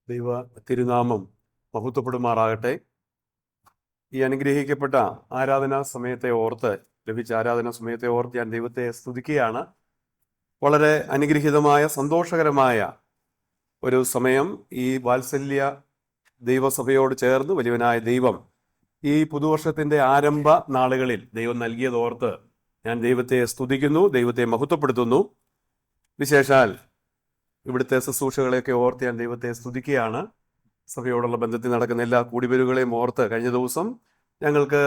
ദൈവ തിരുനാമം മഹത്വപ്പെടുമാറാകട്ടെ. ഈ അനുഗ്രഹിക്കപ്പെട്ട ആരാധനാ സമയത്തെ ഓർത്ത്, ലഭിച്ച ആരാധനാ സമയത്തെ ഓർത്ത് ഞാൻ ദൈവത്തെ സ്തുതിക്കുകയാണ്. വളരെ അനുഗ്രഹീതമായ സന്തോഷകരമായ ഒരു സമയം. ഈ വാത്സല്യ ദൈവസഭയോട് ചേർന്ന് വലിയവനായ ദൈവം ഈ പുതുവർഷത്തിന്റെ ആരംഭ നാളുകളിൽ ദൈവം നൽകിയതോർത്ത് ഞാൻ ദൈവത്തെ സ്തുതിക്കുന്നു, ദൈവത്തെ മഹത്വപ്പെടുത്തുന്നു. വിശേഷാൽ ഇവിടുത്തെ ശുശ്രൂഷകളെയൊക്കെ ഓർത്ത് ഞാൻ ദൈവത്തെ സ്തുതിക്കുകയാണ്. സഭയോടുള്ള ബന്ധത്തിൽ നടക്കുന്ന എല്ലാ കൂടിവരുകളെയും ഓർത്ത് കഴിഞ്ഞ ദിവസം ഞങ്ങൾക്ക്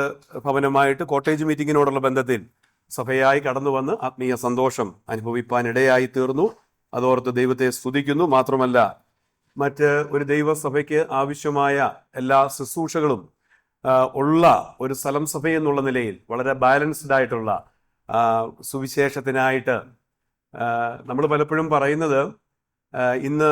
ഭവനമായിട്ട് കോട്ടേജ് മീറ്റിങ്ങിനോടുള്ള ബന്ധത്തിൽ സഭയായി കടന്നു വന്ന് ആത്മീയ സന്തോഷം അനുഭവിപ്പാനിടയായി തീർന്നു. അതോർത്ത് ദൈവത്തെ സ്തുതിക്കുന്നു. മാത്രമല്ല, മറ്റ് ഒരു ദൈവസഭയ്ക്ക് ആവശ്യമായ എല്ലാ ശുശ്രൂഷകളും ഉള്ള ഒരു സ്ഥലം സഭ എന്നുള്ള നിലയിൽ വളരെ ബാലൻസ്ഡ് ആയിട്ടുള്ള സുവിശേഷത്തിനായിട്ട് നമ്മൾ പലപ്പോഴും പറയുന്നത്, ഇന്ന്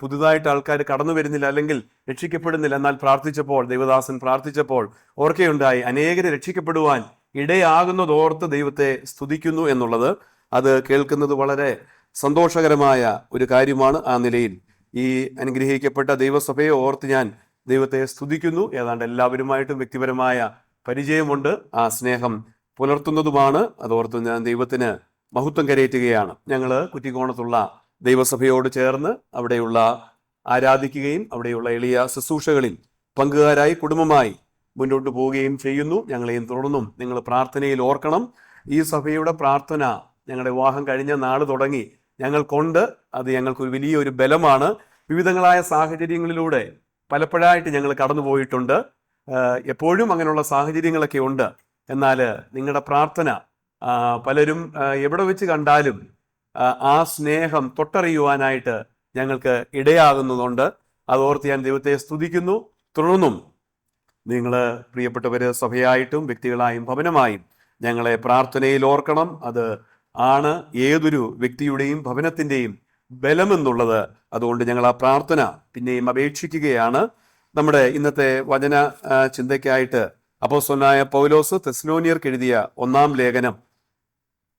പുതുതായിട്ട് ആൾക്കാർ കടന്നു വരുന്നില്ല, അല്ലെങ്കിൽ രക്ഷിക്കപ്പെടുന്നില്ല. എന്നാൽ പ്രാർത്ഥിച്ചപ്പോൾ, ദൈവദാസൻ പ്രാർത്ഥിച്ചപ്പോൾ ഓർക്കുകയുണ്ടായി, അനേകരെ രക്ഷിക്കപ്പെടുവാൻ ഇടയാകുന്നതോർത്ത് ദൈവത്തെ സ്തുതിക്കുന്നു എന്നുള്ളത്. അത് കേൾക്കുന്നത് വളരെ സന്തോഷകരമായ ഒരു കാര്യമാണ്. ആ നിലയിൽ ഈ അനുഗ്രഹിക്കപ്പെട്ട ദൈവസഭയെ ഓർത്ത് ഞാൻ ദൈവത്തെ സ്തുതിക്കുന്നു. ഏതാണ്ട് എല്ലാവരുമായിട്ടും വ്യക്തിപരമായ പരിചയമുണ്ട്. ആ സ്നേഹം പുലർത്തുന്നതുമാണ്. അതോർത്ത് ഞാൻ ദൈവത്തിന് മഹത്വം കരയറ്റുകയാണ്. ഞങ്ങൾ കുറ്റിക്കോണത്തുള്ള ദൈവസഭയോട് ചേർന്ന് അവിടെയുള്ള ആരാധിക്കുകയും അവിടെയുള്ള എളിയ ശുശ്രൂഷകളിൽ പങ്കുകാരായി കുടുംബമായി മുന്നോട്ട് പോവുകയും ചെയ്യുന്നു. ഞങ്ങളെയും തുടർന്നും നിങ്ങൾ പ്രാർത്ഥനയിൽ ഓർക്കണം. ഈ സഭയുടെ പ്രാർത്ഥന ഞങ്ങളുടെ വിവാഹം കഴിഞ്ഞ നാൾ തുടങ്ങി ഞങ്ങൾക്കുണ്ട്. അത് ഞങ്ങൾക്കൊരു വലിയൊരു ബലമാണ്. വിവിധങ്ങളായ സാഹചര്യങ്ങളിലൂടെ പലപ്പോഴായിട്ട് ഞങ്ങൾ കടന്നു പോയിട്ടുണ്ട്. എപ്പോഴും അങ്ങനെയുള്ള സാഹചര്യങ്ങളൊക്കെ ഉണ്ട്. എന്നാൽ നിങ്ങളുടെ പ്രാർത്ഥന പലരും എവിടെ വെച്ച് കണ്ടാലും ആ സ്നേഹം തൊട്ടറിയുവാനായിട്ട് ഞങ്ങൾക്ക് ഇടയാകുന്നതുകൊണ്ട് അതോർത്ത് ഞാൻ ദൈവത്തെ സ്തുതിക്കുന്നു. തുടർന്നും നിങ്ങൾ പ്രിയപ്പെട്ടവര് സഭയായിട്ടും വ്യക്തികളായും ഭവനമായും ഞങ്ങളെ പ്രാർത്ഥനയിൽ ഓർക്കണം. അത് ആണ് ഏതൊരു വ്യക്തിയുടെയും ഭവനത്തിൻ്റെയും ബലമെന്നുള്ളത്. അതുകൊണ്ട് ഞങ്ങൾ ആ പ്രാർത്ഥന പിന്നെയും അപേക്ഷിക്കുകയാണ്. നമ്മുടെ ഇന്നത്തെ വചന ചിന്തയ്ക്കായിട്ട് അപ്പോസ്തലനായ പൗലോസ് തെസ്സലോനിയർക്ക് എഴുതിയ 1-ാം ലേഖനം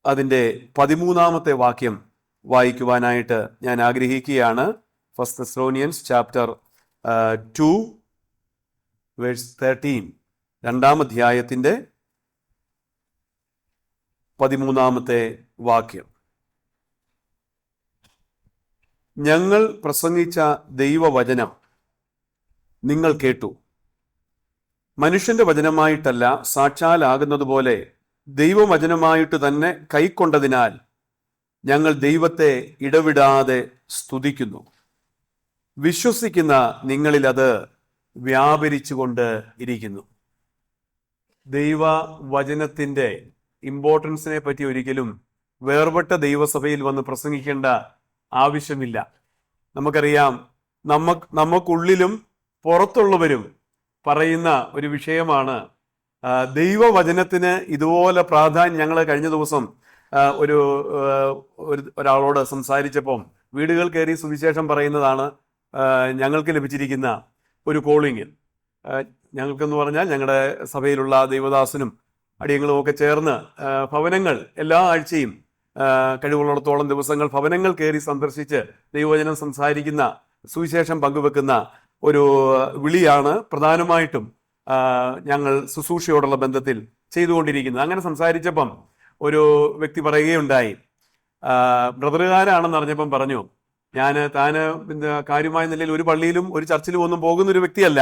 അതിൻ്റെ 13-ാമത്തെ വാക്യം വായിക്കുവാനായിട്ട് ഞാൻ ആഗ്രഹിക്കുകയാണ്. ഫസ്റ്റ് തെസ്സലോനിയൻസ് ചാപ്റ്റർ 2 വേഴ്സ് 13, 2-ാം അധ്യായത്തിൻ്റെ 13-ാമത്തെ വാക്യം. ഞങ്ങൾ പ്രസംഗിച്ച ദൈവവചനം നിങ്ങൾ കേട്ടു. മനുഷ്യന്റെ വചനമായിട്ടല്ല, സാക്ഷാലാകുന്നത് പോലെ ദൈവവചനമായിട്ട് തന്നെ കൈക്കൊണ്ടതിനാൽ ഞങ്ങൾ ദൈവത്തെ ഇടവിടാതെ സ്തുതിക്കുന്നു. വിശ്വസിക്കുന്ന നിങ്ങളിൽ അത് വ്യാപരിച്ചുകൊണ്ട് ഇരിക്കുന്നു. ദൈവവചനത്തിൻ്റെ ഇമ്പോർട്ടൻസിനെ പറ്റി ഒരിക്കലും വേർപെട്ട ദൈവസഭയിൽ വന്ന് പ്രസംഗിക്കേണ്ട ആവശ്യമില്ല. നമുക്കറിയാം, നമുക്കുള്ളിലും പുറത്തുള്ളവരും പറയുന്ന ഒരു വിഷയമാണ് ദൈവവചനത്തിന് ഇതുപോലെ പ്രാധാന്യം. ഞങ്ങൾ കഴിഞ്ഞ ദിവസം ഒരാളോട് സംസാരിച്ചപ്പം വീടുകൾ കയറി സുവിശേഷം പറയുന്നതാണ് ഞങ്ങൾക്ക് ലഭിച്ചിരിക്കുന്ന ഒരു കോളിങ്. ഞങ്ങൾക്കെന്ന് പറഞ്ഞാൽ ഞങ്ങളുടെ സഭയിലുള്ള ദൈവദാസനും അടിയങ്ങളും ഒക്കെ ചേർന്ന് ഭവനങ്ങൾ എല്ലാ ആഴ്ചയും കഴിവുള്ളിടത്തോളം ദിവസങ്ങൾ ഭവനങ്ങൾ കയറി സന്ദർശിച്ച് ദൈവവചനം സംസാരിക്കുന്ന, സുവിശേഷം പങ്കുവെക്കുന്ന ഒരു വിളിയാണ് പ്രധാനമായിട്ടും ഞങ്ങൾ ശുശ്രൂഷയോടുള്ള ബന്ധത്തിൽ ചെയ്തുകൊണ്ടിരിക്കുന്നത്. അങ്ങനെ സംസാരിച്ചപ്പം ഒരു വ്യക്തി പറയുകയുണ്ടായി, ബ്രദറുകാരാണെന്ന് അറിഞ്ഞപ്പം പറഞ്ഞു, താന് കാര്യമായ നിലയിൽ ഒരു പള്ളിയിലും ഒരു ചർച്ചിലും ഒന്നും പോകുന്ന ഒരു വ്യക്തിയല്ല,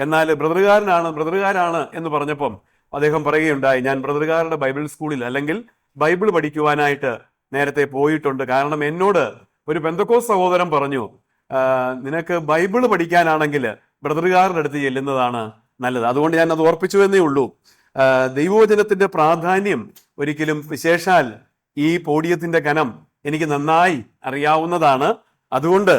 എന്നാൽ ബ്രദറുകാരാണ് എന്ന് പറഞ്ഞപ്പം അദ്ദേഹം പറയുകയുണ്ടായി, ഞാൻ ബ്രദറുകാരുടെ ബൈബിൾ സ്കൂളിൽ അല്ലെങ്കിൽ ബൈബിൾ പഠിക്കുവാനായിട്ട് നേരത്തെ പോയിട്ടുണ്ട്. കാരണം എന്നോട് ഒരു പെന്തക്കോസ് സഹോദരൻ പറഞ്ഞു, നിനക്ക് ബൈബിൾ പഠിക്കാനാണെങ്കിൽ ബ്രദറുകാരുടെ അടുത്ത് ചെല്ലുന്നതാണ് നല്ലത്. അതുകൊണ്ട് ഞാൻ അത് ഓർപ്പിച്ചു എന്നേ ഉള്ളൂ. ദൈവവചനത്തിന്റെ പ്രാധാന്യം ഒരിക്കലും, വിശേഷാൽ ഈ പോഡിയത്തിന്റെ കനം എനിക്ക് നന്നായി അറിയാവുന്നതാണ്. അതുകൊണ്ട്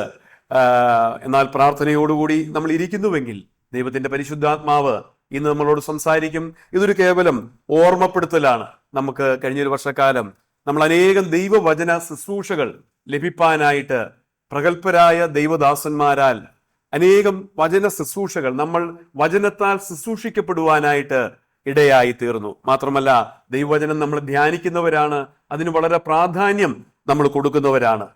എന്നാൽ പ്രാർത്ഥനയോടുകൂടി നമ്മൾ ഇരിക്കുന്നുവെങ്കിൽ ദൈവത്തിന്റെ പരിശുദ്ധാത്മാവ് ഇന്ന് നമ്മളോട് സംസാരിക്കും. ഇതൊരു കേവലം ഓർമ്മപ്പെടുത്തലാണ്. നമുക്ക് കഴിഞ്ഞൊരു വർഷക്കാലം നമ്മൾ അനേകം ദൈവവചന ശുശ്രൂഷകൾ ലഭിപ്പാനായിട്ട് പ്രഗത്ഭരായ ദൈവദാസന്മാരാൽ അനേകം വചന ശുശ്രൂഷകൾ നമ്മൾ വചനത്താൽ ശുശ്രൂഷിക്കപ്പെടുവാനായിട്ട് ഇടയായി തീർന്നു. മാത്രമല്ല, ദൈവവചനം നമ്മൾ ധ്യാനിക്കുന്നവരാണ്, അതിന് വളരെ പ്രാധാന്യം നമ്മൾ കൊടുക്കുന്നവരാണ്.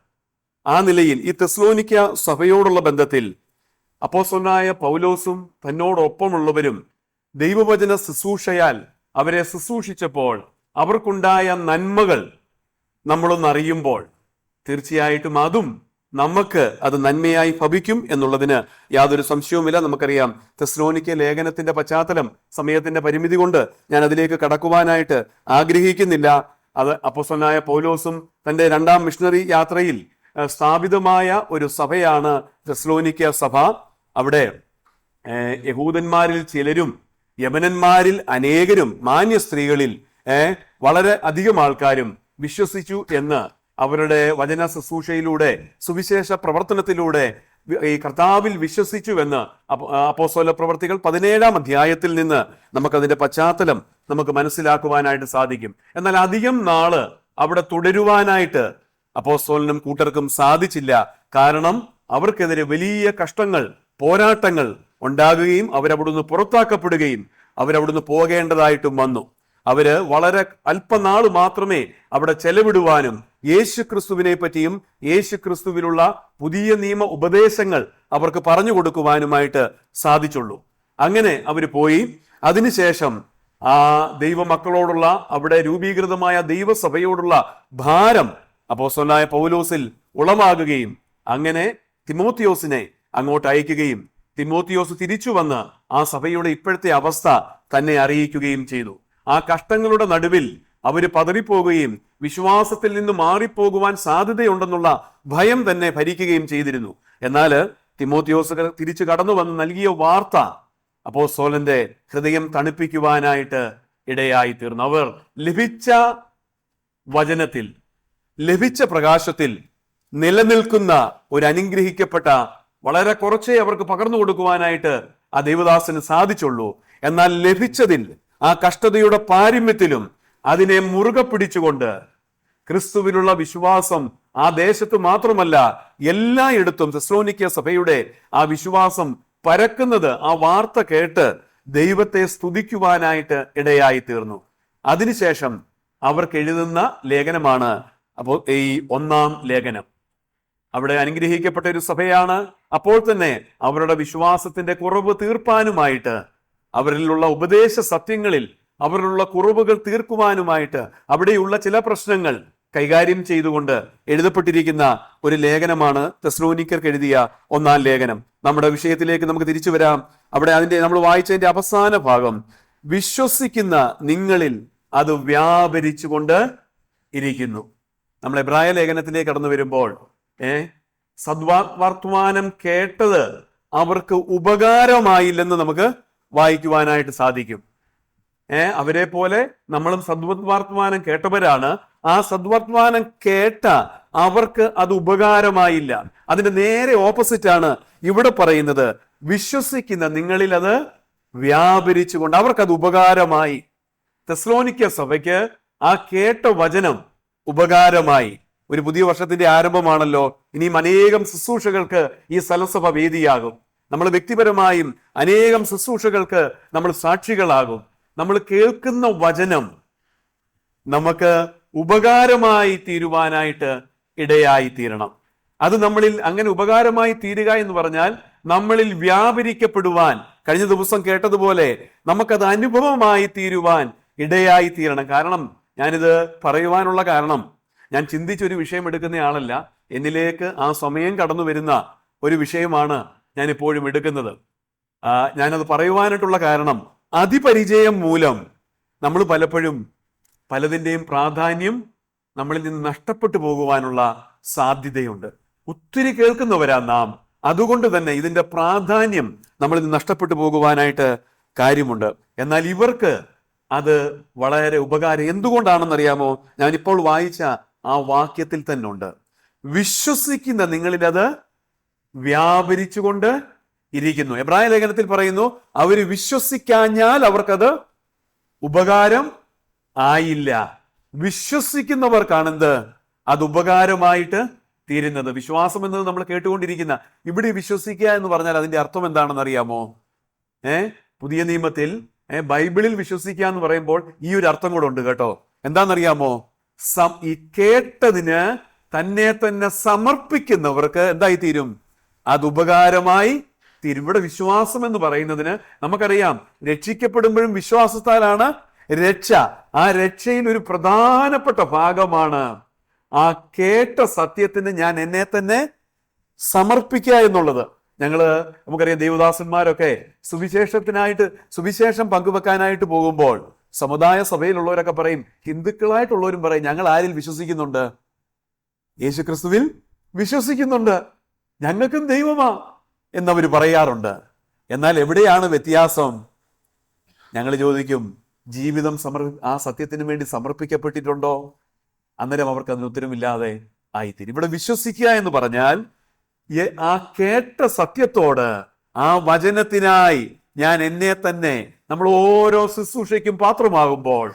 ആ നിലയിൽ ഈ തെസ്സലോനിക്ക സഭയോടുള്ള ബന്ധത്തിൽ അപ്പോസ്തലനായ പൗലോസും തന്നോടൊപ്പമുള്ളവരും ദൈവവചന ശുശ്രൂഷയാൽ അവരെ ശുശ്രൂഷിച്ചപ്പോൾ അവർക്കുണ്ടായ നന്മകൾ നമ്മളൊന്നറിയുമ്പോൾ തീർച്ചയായിട്ടും അതും നമുക്ക് അത് നന്മയായി ഭവിക്കും എന്നുള്ളതിന് യാതൊരു സംശയവുമില്ല. നമുക്കറിയാം തെസ്സലോനിക്ക ലേഖനത്തിന്റെ പശ്ചാത്തലം, സമയത്തിന്റെ പരിമിതി കൊണ്ട് ഞാൻ അതിലേക്ക് കടക്കുവാനായിട്ട് ആഗ്രഹിക്കുന്നില്ല. അത് അപ്പോസ്തലനായ പൗലോസും തന്റെ രണ്ടാം മിഷണറി യാത്രയിൽ സ്ഥാപിതമായ ഒരു സഭയാണ് തെസ്സലോനിക്ക സഭ. അവിടെ യഹൂദന്മാരിൽ ചിലരും യമനന്മാരിൽ അനേകരും മാന്യ സ്ത്രീകളിൽ വളരെ അധികം ആൾക്കാരും വിശ്വസിച്ചു എന്ന് അവരുടെ വചന ശുശ്രൂഷയിലൂടെ സുവിശേഷ പ്രവർത്തനത്തിലൂടെ ഈ കർത്താവിൽ വിശ്വസിച്ചുവെന്ന് അപ്പോസ്തല പ്രവർത്തികൾ 17-ാം അധ്യായത്തിൽ നിന്ന് നമുക്കതിന്റെ പശ്ചാത്തലം നമുക്ക് മനസ്സിലാക്കുവാനായിട്ട് സാധിക്കും. എന്നാൽ അധികം നാള് അവിടെ തുടരുവാനായിട്ട് അപ്പോസ്തലനും കൂട്ടർക്കും സാധിച്ചില്ല. കാരണം അവർക്കെതിരെ വലിയ കഷ്ടങ്ങൾ, പോരാട്ടങ്ങൾ ഉണ്ടാകുകയും അവരവിടുന്ന് പുറത്താക്കപ്പെടുകയും അവരവിടുന്ന് പോകേണ്ടതായിട്ടും വന്നു. അവര് വളരെ അല്പനാൾ മാത്രമേ അവിടെ ചെലവിടുവാനും യേശു ക്രിസ്തുവിനെ പറ്റിയും യേശു ക്രിസ്തുവിലുള്ള പുതിയ നിയമ ഉപദേശങ്ങൾ അവർക്ക് പറഞ്ഞു കൊടുക്കുവാനുമായിട്ട് സാധിച്ചുള്ളൂ. അങ്ങനെ അവര് പോയി. അതിനുശേഷം ആ ദൈവമക്കളോടുള്ള അവിടെ രൂപീകൃതമായ ദൈവസഭയോടുള്ള ഭാരം അപ്പോസ്തലനായ പൗലോസിൽ ഉളവാകുകയും അങ്ങനെ തിമോത്തിയോസിനെ അങ്ങോട്ട് അയക്കുകയും തിമോത്തിയോസ് തിരിച്ചു വന്ന് ആ സഭയുടെ ഇപ്പോഴത്തെ അവസ്ഥ തന്നെ അറിയിക്കുകയും ചെയ്തു. ആ കഷ്ടങ്ങളുടെ നടുവിൽ അവര് പതറിപ്പോകുകയും വിശ്വാസത്തിൽ നിന്ന് മാറിപ്പോകുവാൻ സാധ്യതയുണ്ടെന്നുള്ള ഭയം തന്നെ ഭരിക്കുകയും ചെയ്തിരുന്നു. എന്നാൽ തിമോത്തിയോസ് തിരിച്ചു കടന്നു വന്ന് നൽകിയ വാർത്ത അപ്പോസ്തലന്റെ ഹൃദയം തണുപ്പിക്കുവാനായിട്ട് ഇടയായി തീർന്നു. അവർ ലഭിച്ച വചനത്തിൽ, ലഭിച്ച പ്രകാശത്തിൽ നിലനിൽക്കുന്ന ഒരു അനുഗ്രഹിക്കപ്പെട്ട വളരെ കുറച്ചേ അവർക്ക് പകർന്നു കൊടുക്കുവാനായിട്ട് ആ ദൈവദാസന് സാധിച്ചുള്ളൂ. എന്നാൽ ലഭിച്ചതിൽ, ആ കഷ്ടതയുടെ പാരമ്യത്തിലും അതിനെ മുറുകെ പിടിച്ചുകൊണ്ട് ക്രിസ്തുവിലുള്ള വിശ്വാസം ആ ദേശത്ത് മാത്രമല്ല എല്ലായിടത്തും തെസ്സലോനിക്ക സഭയുടെ ആ വിശ്വാസം പരക്കുന്നത് ആ വാർത്ത കേട്ട് ദൈവത്തെ സ്തുതിക്കുവാനായിട്ട് ഇടയായി തീർന്നു. അതിനുശേഷം അവർക്ക് എഴുതുന്ന ലേഖനമാണ് അപ്പോൾ ഈ 1-ാം ലേഖനം. അവിടെ അനുഗ്രഹിക്കപ്പെട്ട ഒരു സഭയാണ്. അപ്പോൾ തന്നെ അവരുടെ വിശ്വാസത്തിന്റെ കുറവ് തീർപ്പാനുമായിട്ട്, അവരിലുള്ള ഉപദേശ സത്യങ്ങളിൽ അവരിലുള്ള കുറവുകൾ തീർക്കുവാനുമായിട്ട്, അവിടെയുള്ള ചില പ്രശ്നങ്ങൾ കൈകാര്യം ചെയ്തുകൊണ്ട് എഴുതപ്പെട്ടിരിക്കുന്ന ഒരു ലേഖനമാണ് തെസ്സലോനിക്കർക്ക് എഴുതിയ 1-ാം ലേഖനം. നമ്മുടെ വിഷയത്തിലേക്ക് നമുക്ക് തിരിച്ചു വരാം. അവിടെ നമ്മൾ വായിച്ചതിന്റെ അവസാന ഭാഗം, വിശ്വസിക്കുന്ന നിങ്ങളിൽ അത് വ്യാപരിച്ചുകൊണ്ട് ഇരിക്കുന്നു. നമ്മൾ എബ്രായ ലേഖനത്തിലേക്ക് കടന്നു വരുമ്പോൾ സദ്വർത്തമാനം കേട്ടത് അവർക്ക് ഉപകാരമായില്ലെന്ന് നമുക്ക് വായിക്കുവാനായിട്ട് സാധിക്കും. അവരെ പോലെ നമ്മളും സദ്വർത്തമാനം കേട്ടവരാണ്. ആ സദ്വർത്തമാനം കേട്ട അവർക്ക് അത് ഉപകാരമായില്ല. അതിന്റെ നേരെ ഓപ്പോസിറ്റ് ആണ് ഇവിടെ പറയുന്നത്. വിശ്വസിക്കുന്ന നിങ്ങളിൽ അത് വ്യാപരിച്ചുകൊണ്ട് അവർക്കത് ഉപകാരമായി. തെസ്സലോനിക്ക സഭയ്ക്ക് ആ കേട്ട വചനം ഉപകാരമായി. ഒരു പുതിയ വർഷത്തിന്റെ ആരംഭമാണല്ലോ. ഇനിയും അനേകം ശുശ്രൂഷകൾക്ക് ഈ സ്ഥലസഭ വേദിയാകും. നമ്മൾ വ്യക്തിപരമായും അനേകം ശുശ്രൂഷകൾക്ക് നമ്മൾ സാക്ഷികളാകും. നമ്മൾ കേൾക്കുന്ന വചനം നമുക്ക് ഉപകാരമായി തീരുവാനായിട്ട് ഇടയായി തീരണം. അത് നമ്മളിൽ അങ്ങനെ ഉപകാരമായി തീരുക എന്ന് പറഞ്ഞാൽ നമ്മളിൽ വ്യാപരിക്കപ്പെടുവാൻ, കഴിഞ്ഞ ദിവസം കേട്ടതുപോലെ നമുക്കത് അനുഭവമായി തീരുവാൻ ഇടയായി തീരണം. കാരണം ഞാനിത് പറയുവാനുള്ള കാരണം, ഞാൻ ചിന്തിച്ചൊരു വിഷയം എടുക്കുന്ന ആളല്ല. എന്നിലേക്ക് ആ സമയം കടന്നു വരുന്ന ഒരു വിഷയമാണ് ഞാൻ ഇപ്പോഴും എടുക്കുന്നത്. ഞാനത് പറയുവാനായിട്ടുള്ള കാരണം, അതിപരിചയം മൂലം നമ്മൾ പലപ്പോഴും പലതിൻ്റെയും പ്രാധാന്യം നമ്മളിൽ നിന്ന് നഷ്ടപ്പെട്ടു പോകുവാനുള്ള സാധ്യതയുണ്ട്. ഒത്തിരി കേൾക്കുന്നവരാ നാം. അതുകൊണ്ട് തന്നെ ഇതിന്റെ പ്രാധാന്യം നമ്മളിൽ നിന്ന് നഷ്ടപ്പെട്ടു പോകുവാനായിട്ട് കാര്യമുണ്ട്. എന്നാൽ ഇവർക്ക് അത് വളരെ ഉപകാരം. എന്തുകൊണ്ടാണെന്നറിയാമോ? ഞാനിപ്പോൾ വായിച്ച ആ വാക്യത്തിൽ തന്നെ ഉണ്ട്, വിശ്വസിക്കുന്ന നിങ്ങളിൽ അത് വ്യാപരിച്ചുകൊണ്ട് ഇരിക്കുന്നു. എബ്രായ ലേഖനത്തിൽ പറയുന്നു, അവര് വിശ്വസിക്കാഞ്ഞാൽ അവർക്കത് ഉപകാരം ആയില്ല. വിശ്വസിക്കുന്നവർക്കാണെന്ത് അത് ഉപകാരമായിട്ട് തീരുന്നത്. വിശ്വാസം എന്നത് നമ്മൾ കേട്ടുകൊണ്ടിരിക്കുന്ന ഇവിടെ വിശ്വസിക്കുക എന്ന് പറഞ്ഞാൽ അതിന്റെ അർത്ഥം എന്താണെന്ന് അറിയാമോ? പുതിയ നിയമത്തിൽ ബൈബിളിൽ വിശ്വസിക്കുക എന്ന് പറയുമ്പോൾ ഈ ഒരു അർത്ഥം കൂടെ ഉണ്ട് കേട്ടോ. എന്താണെന്നറിയാമോ? ഈ കേട്ടതിന് തന്നെ തന്നെ സമർപ്പിക്കുന്നവർക്ക് എന്തായി തീരും? അത് ഉപകാരമായി തീരും. ഇവിടെ വിശ്വാസം എന്ന് പറയുന്നതിന് നമുക്കറിയാം, രക്ഷിക്കപ്പെടുമ്പോഴും വിശ്വാസത്താലാണ് രക്ഷ. ആ രക്ഷയിൽ ഒരു പ്രധാനപ്പെട്ട ഭാഗമാണ് ആ കേട്ട സത്യത്തിന് ഞാൻ എന്നെ തന്നെ സമർപ്പിക്കുക എന്നുള്ളത്. നമുക്കറിയാം, ദേവദാസന്മാരൊക്കെ സുവിശേഷം പങ്കുവെക്കാനായിട്ട് പോകുമ്പോൾ സമുദായ സഭയിലുള്ളവരൊക്കെ പറയും, ഹിന്ദുക്കളായിട്ടുള്ളവരും പറയും, ഞങ്ങൾ ആരിൽ വിശ്വസിക്കുന്നുണ്ട്? യേശുക്രിസ്തുവിൽ വിശ്വസിക്കുന്നുണ്ട്, ഞങ്ങൾക്കും ദൈവമാ എന്നവർ പറയാറുണ്ട്. എന്നാൽ എവിടെയാണ് വ്യത്യാസം? ഞങ്ങൾ ചോദിക്കും, ജീവിതം ആ സത്യത്തിന് വേണ്ടി സമർപ്പിക്കപ്പെട്ടിട്ടുണ്ടോ? അന്നേരം അവർക്ക് അതിന് ഉത്തരമില്ലാതെ ആയിത്തീരും. ഇവിടെ വിശ്വസിക്കുക എന്ന് പറഞ്ഞാൽ ആ കേട്ട സത്യത്തോട്, ആ വചനത്തിനായി ഞാൻ എന്നെ തന്നെ, നമ്മൾ ഓരോ ശുശ്രൂഷയ്ക്കും പാത്രമാകുമ്പോൾ,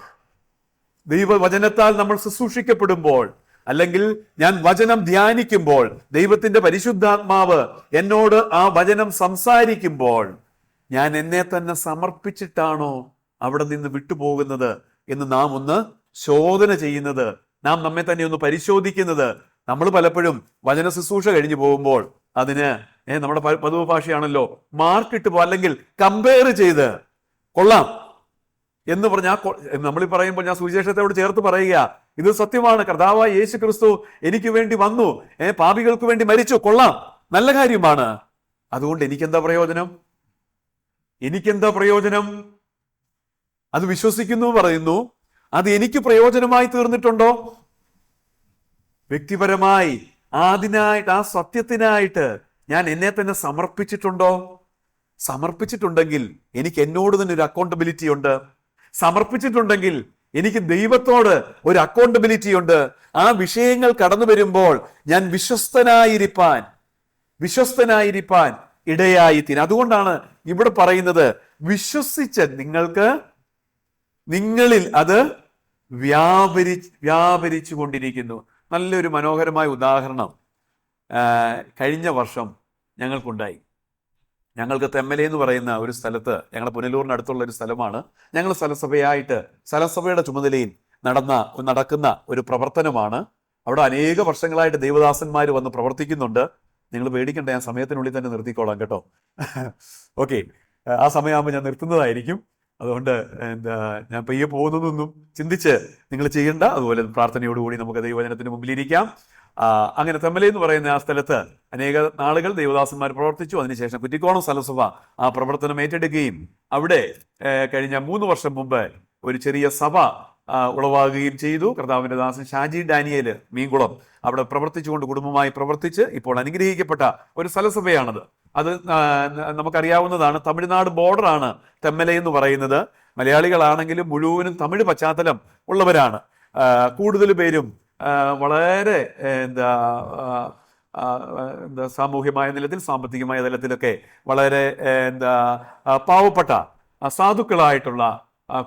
ദൈവവചനത്താൽ നമ്മൾ ശുശ്രൂഷിക്കപ്പെടുമ്പോൾ, അല്ലെങ്കിൽ ഞാൻ വചനം ധ്യാനിക്കുമ്പോൾ, ദൈവത്തിന്റെ പരിശുദ്ധാത്മാവ് എന്നോട് ആ വചനം സംസാരിക്കുമ്പോൾ, ഞാൻ എന്നെ തന്നെ സമർപ്പിച്ചിട്ടാണോ അവിടെ നിന്ന് വിട്ടുപോകുന്നത് എന്ന് നാം ഒന്ന് ശോധന ചെയ്യുന്നത്, നാം നമ്മെ തന്നെ ഒന്ന് പരിശോധിക്കുന്നത്. നമ്മൾ പലപ്പോഴും വചന ശുശ്രൂഷ കഴിഞ്ഞു പോകുമ്പോൾ അതിന് നമ്മുടെ പതിവ് ഭാഷയാണല്ലോ, മാർക്കിട്ട് അല്ലെങ്കിൽ കമ്പയർ ചെയ്ത് കൊള്ളാം എന്ന് പറഞ്ഞാൽ, നമ്മൾ പറയുമ്പോൾ ഞാൻ സുവിശേഷത്തോട് ചേർത്ത് പറയുക, ഇത് സത്യമാണ്, കർത്താവായ യേശു ക്രിസ്തു എനിക്ക് വേണ്ടി വന്നു, പാപികൾക്ക് വേണ്ടി മരിച്ചു, കൊള്ളാം, നല്ല കാര്യമാണ്. അതുകൊണ്ട് എനിക്കെന്താ പ്രയോജനം? അത് വിശ്വസിക്കുന്നു പറയുന്നു, അത് എനിക്ക് പ്രയോജനമായി തീർന്നിട്ടുണ്ടോ? വ്യക്തിപരമായി ആ സത്യത്തിനായിട്ട് ഞാൻ എന്നെ തന്നെ സമർപ്പിച്ചിട്ടുണ്ടോ? സമർപ്പിച്ചിട്ടുണ്ടെങ്കിൽ എനിക്ക് എന്നോട് തന്നെ ഒരു അക്കൗണ്ടബിലിറ്റി ഉണ്ട്. സമർപ്പിച്ചിട്ടുണ്ടെങ്കിൽ എനിക്ക് ദൈവത്തോട് ഒരു അക്കൗണ്ടബിലിറ്റി ഉണ്ട്. ആ വിഷയങ്ങൾ കടന്നു വരുമ്പോൾ ഞാൻ വിശ്വസ്തനായിരിക്കാൻ ഇടയായിത്തീരും. അതുകൊണ്ടാണ് ഇവിടെ പറയുന്നത്, വിശ്വസിച്ച നിങ്ങളിൽ അത് വ്യാപരിച്ചു കൊണ്ടിരിക്കുന്നു. നല്ലൊരു മനോഹരമായ ഉദാഹരണം കഴിഞ്ഞ വർഷം ഞങ്ങൾക്കുണ്ടായി. ഞങ്ങൾക്ക് തെമ്മല എന്ന് പറയുന്ന ഒരു സ്ഥലത്ത്, ഞങ്ങളുടെ പുനലൂരിനടുത്തുള്ള ഒരു സ്ഥലമാണ്, ഞങ്ങൾ സ്ഥലസഭയുടെ ചുമതലയിൽ നടക്കുന്ന ഒരു പ്രവർത്തനമാണ്. അവിടെ അനേക വർഷങ്ങളായിട്ട് ദൈവദാസന്മാർ വന്ന് പ്രവർത്തിക്കുന്നുണ്ട്. നിങ്ങൾ പേടിക്കണ്ട, ഞാൻ സമയത്തിനുള്ളിൽ തന്നെ നിർത്തിക്കോളാം കേട്ടോ. ഓക്കെ, ആ സമയമാകുമ്പോൾ ഞാൻ നിർത്തുന്നതായിരിക്കും. അതുകൊണ്ട് ഞാൻ പയ്യെ പോകുന്നതൊന്നും ചിന്തിച്ച് നിങ്ങൾ ചെയ്യണ്ട. അതുപോലെ പ്രാർത്ഥനയോടുകൂടി നമുക്ക് ദൈവവചനത്തിന് മുമ്പിലിരിക്കാം. അങ്ങനെ തെമ്മല എന്ന് പറയുന്ന ആ സ്ഥലത്ത് അനേക നാളുകൾ ദൈവദാസന്മാർ പ്രവർത്തിച്ചു. അതിനുശേഷം കുറ്റിക്കോണം സ്ഥലസഭ ആ പ്രവർത്തനം ഏറ്റെടുക്കുകയും അവിടെ കഴിഞ്ഞ 3 വർഷം മുമ്പ് ഒരു ചെറിയ സഭ ഉളവാകുകയും ചെയ്തു. കർത്താവിന്റെ ദാസൻ ഷാജി ഡാനിയേൽ മീൻകുളം അവിടെ പ്രവർത്തിച്ചുകൊണ്ട് കുടുംബമായി പ്രവർത്തിച്ച് ഇപ്പോൾ അനുഗ്രഹിക്കപ്പെട്ട ഒരു സ്ഥലസഭയാണത്. അത് നമുക്കറിയാവുന്നതാണ്. തമിഴ്നാട് ബോർഡറാണ് തെമ്മല എന്ന് പറയുന്നത്. മലയാളികളാണെങ്കിലും മുഴുവനും തമിഴ് പശ്ചാത്തലം ഉള്ളവരാണ്. കൂടുതൽ പേരും വളരെ സാമൂഹ്യമായ നിലത്തിൽ, സാമ്പത്തികമായ തലത്തിലൊക്കെ വളരെ പാവപ്പെട്ട സാധുക്കളായിട്ടുള്ള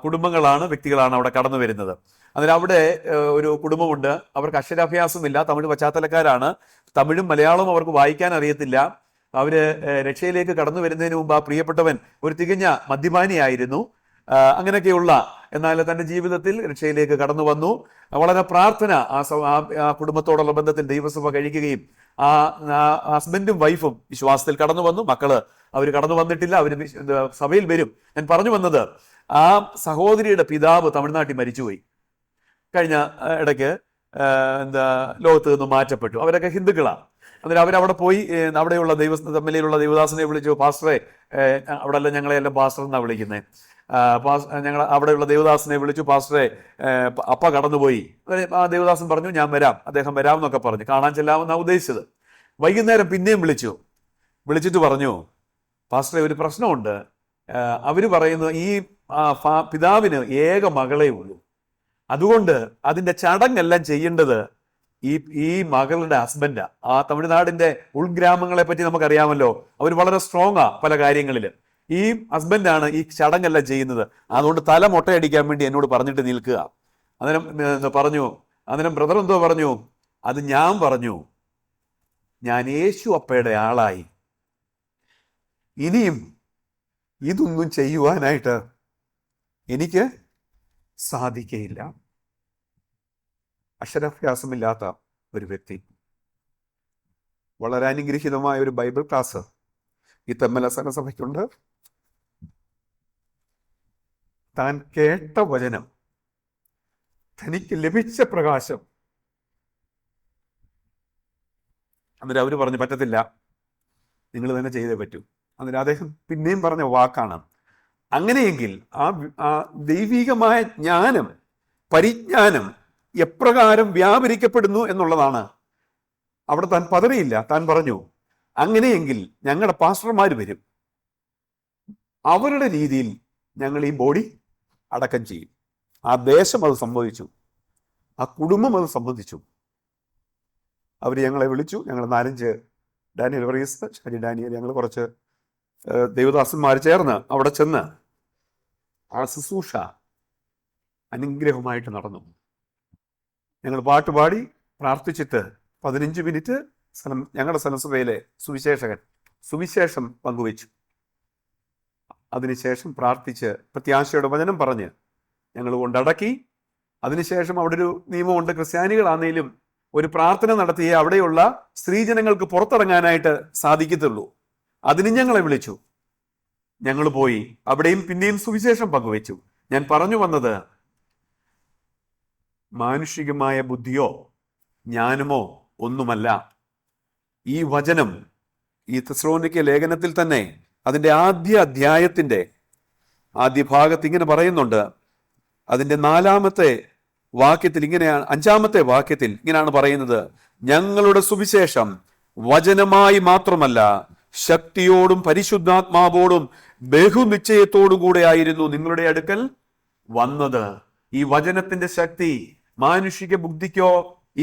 കുടുംബങ്ങളാണ്, വ്യക്തികളാണ് അവിടെ കടന്നു വരുന്നത്. അതിന് അവിടെ ഒരു കുടുംബമുണ്ട്. അവർക്ക് അക്ഷരാഭ്യാസമില്ല, തമിഴ് പശ്ചാത്തലക്കാരാണ്. തമിഴും മലയാളവും അവർക്ക് വായിക്കാൻ അറിയത്തില്ല. അവര് രക്ഷയിലേക്ക് കടന്നു വരുന്നതിന് മുമ്പ് ആ പ്രിയപ്പെട്ടവൻ ഒരു തികഞ്ഞ മദ്യപാനിയായിരുന്നു. അങ്ങനെയൊക്കെയുള്ള, എന്നാൽ തൻ്റെ ജീവിതത്തിൽ രക്ഷയിലേക്ക് കടന്നു വന്നു. വളരെ പ്രാർത്ഥന ആ കുടുംബത്തോടുള്ള ബന്ധത്തിൽ ദൈവസഭ കഴിക്കുകയും ആ ഹസ്ബൻഡും വൈഫും വിശ്വാസത്തിൽ കടന്നു വന്നു. മക്കള് അവർ കടന്നു വന്നിട്ടില്ല, അവർ സഭയിൽ വരും. ഞാൻ പറഞ്ഞു വന്നത്, ആ സഹോദരിയുടെ പിതാവ് തമിഴ്നാട്ടിൽ മരിച്ചുപോയി. കഴിഞ്ഞ ഇടയ്ക്ക് ലോകത്ത് നിന്ന് മാറ്റപ്പെട്ടു. അവരൊക്കെ ഹിന്ദുക്കളാണ്. എന്നിട്ട് അവരവിടെ പോയി അവിടെയുള്ള തമ്മിലുള്ള ദൈവദാസനെ വിളിച്ചു, പാസ്റ്ററെ, അവിടെ അല്ല, ഞങ്ങളെല്ലാം പാസ്റ്റർ എന്നാണ് വിളിക്കുന്നത്. ഞങ്ങൾ അവിടെയുള്ള ദേവദാസനെ വിളിച്ചു, പാസ്റ്ററെ അപ്പ കടന്നുപോയി. ആ ദേവദാസൻ പറഞ്ഞു, ഞാൻ വരാം, അദ്ദേഹം വരാമെന്നൊക്കെ പറഞ്ഞു, കാണാൻ ചെല്ലാമെന്നാണ് ഉദ്ദേശിച്ചത്. വൈകുന്നേരം പിന്നെയും വിളിച്ചിട്ട് പറഞ്ഞു, പാസ്റ്ററെ ഒരു പ്രശ്നമുണ്ട്. അവര് പറയുന്നു, ഈ പിതാവിന് ഏക മകളേ ഉള്ളൂ, അതുകൊണ്ട് അതിന്റെ ചടങ്ങെല്ലാം ചെയ്യേണ്ടത് ഈ മകളുടെ ഹസ്ബൻഡാ. ആ തമിഴ്നാടിന്റെ ഉൾഗ്രാമങ്ങളെ പറ്റി നമുക്കറിയാമല്ലോ, അവർ വളരെ സ്ട്രോങ്ങാ പല കാര്യങ്ങളിൽ. ഈ ഹസ്ബൻഡാണ് ഈ ചടങ്ങെല്ലാം ചെയ്യുന്നത്. അതുകൊണ്ട് തല മൊട്ടയടിക്കാൻ വേണ്ടി എന്നോട് പറഞ്ഞിട്ട് നിൽക്കുക. അന്നേരം ബ്രദർ എന്തോ പറഞ്ഞു, അത് ഞാൻ പറഞ്ഞു, ഞാൻ യേശു അപ്പയുടെ ആളായി, ഇനിയും ഇതൊന്നും ചെയ്യുവാനായിട്ട് എനിക്ക് സാധിക്കയില്ല. അക്ഷരാഭ്യാസമില്ലാത്ത ഒരു വ്യക്തി. വളരെ അനുഗ്രഹീതമായ ഒരു ബൈബിൾ ക്ലാസ് ഈ തെന്മല സഭയ്ക്കുണ്ട്. താൻ കേട്ട വചനം, തനിക്ക് ലഭിച്ച പ്രകാശം, അന്നേരം അവർ പറഞ്ഞു പറ്റത്തില്ല, നിങ്ങൾ തന്നെ ചെയ്തേ പറ്റൂ. അന്നേരം അദ്ദേഹം പിന്നെയും പറഞ്ഞ വാക്കാണ്, അങ്ങനെയെങ്കിൽ ആ ദൈവികമായ ജ്ഞാനം, പരിജ്ഞാനം എപ്രകാരം വ്യാപരിക്കപ്പെടുന്നു എന്നുള്ളതാണ്. അവിടെ താൻ പതറിയില്ല. താൻ പറഞ്ഞു, അങ്ങനെയെങ്കിൽ ഞങ്ങളുടെ പാസ്റ്റർമാർ വരും, അവരുടെ രീതിയിൽ ഞങ്ങൾ ഈ ബോഡി അടക്കം ചെയ്യും. ആ ദേശം അത് സംബന്ധിച്ചു, ആ കുടുംബം അത് സംബന്ധിച്ചു. അവർ ഞങ്ങളെ വിളിച്ചു. ഞങ്ങൾ 4-5 ഡാനിയൽ വർഗീസ്, ഷാജി ഡാനിയൽ, ഞങ്ങൾ കുറച്ച് ദൈവദാസന്മാർ ചേർന്ന് അവിടെ ചെന്ന് ആ ശുശ്രൂഷ അനുഗ്രഹമായിട്ട് നടന്നു. ഞങ്ങൾ പാട്ടുപാടി പ്രാർത്ഥിച്ചിട്ട് 15 മിനിറ്റ് ഞങ്ങളുടെ സ്ഥലസഭയിലെ സുവിശേഷകൻ സുവിശേഷം പങ്കുവച്ചു. അതിനുശേഷം പ്രാർത്ഥിച്ച് പ്രത്യാശയുടെ വചനം പറഞ്ഞ് ഞങ്ങൾ കൊണ്ടടക്കി. അതിനുശേഷം അവിടെ ഒരു നിയമമുണ്ട്, ക്രിസ്ത്യാനികളാണെങ്കിലും ഒരു പ്രാർത്ഥന നടത്തിയേ അവിടെയുള്ള സ്ത്രീജനങ്ങൾക്ക് പുറത്തിറങ്ങാനായിട്ട് സാധിക്കത്തുള്ളൂ. അതിന് ഞങ്ങളെ വിളിച്ചു. ഞങ്ങൾ പോയി അവിടെയും പിന്നെയും സുവിശേഷം പങ്കുവച്ചു. ഞാൻ പറഞ്ഞു വന്നത്, മാനുഷികമായ ബുദ്ധിയോ ജ്ഞാനമോ ഒന്നുമല്ല. ഈ വചനം ഈ തെസ്സലോനിക്ക ലേഖനത്തിൽ തന്നെ അതിൻ്റെ ആദ്യ അധ്യായത്തിൻ്റെ ആദ്യ ഭാഗത്ത് ഇങ്ങനെ പറയുന്നുണ്ട്. അതിൻ്റെ 4-ാമത്തെ വാക്യത്തിൽ ഇങ്ങനെയാണ്, 5-ാമത്തെ വാക്യത്തിൽ ഇങ്ങനെയാണ് പറയുന്നത്, ഞങ്ങളുടെ സുവിശേഷം വചനമായി മാത്രമല്ല ശക്തിയോടും പരിശുദ്ധാത്മാവോടും ബഹുനിശ്ചയത്തോടും കൂടെ ആയിരുന്നു നിങ്ങളുടെ അടുക്കൽ വന്നത്. ഈ വചനത്തിന്റെ ശക്തി മാനുഷിക ബുദ്ധിക്കോ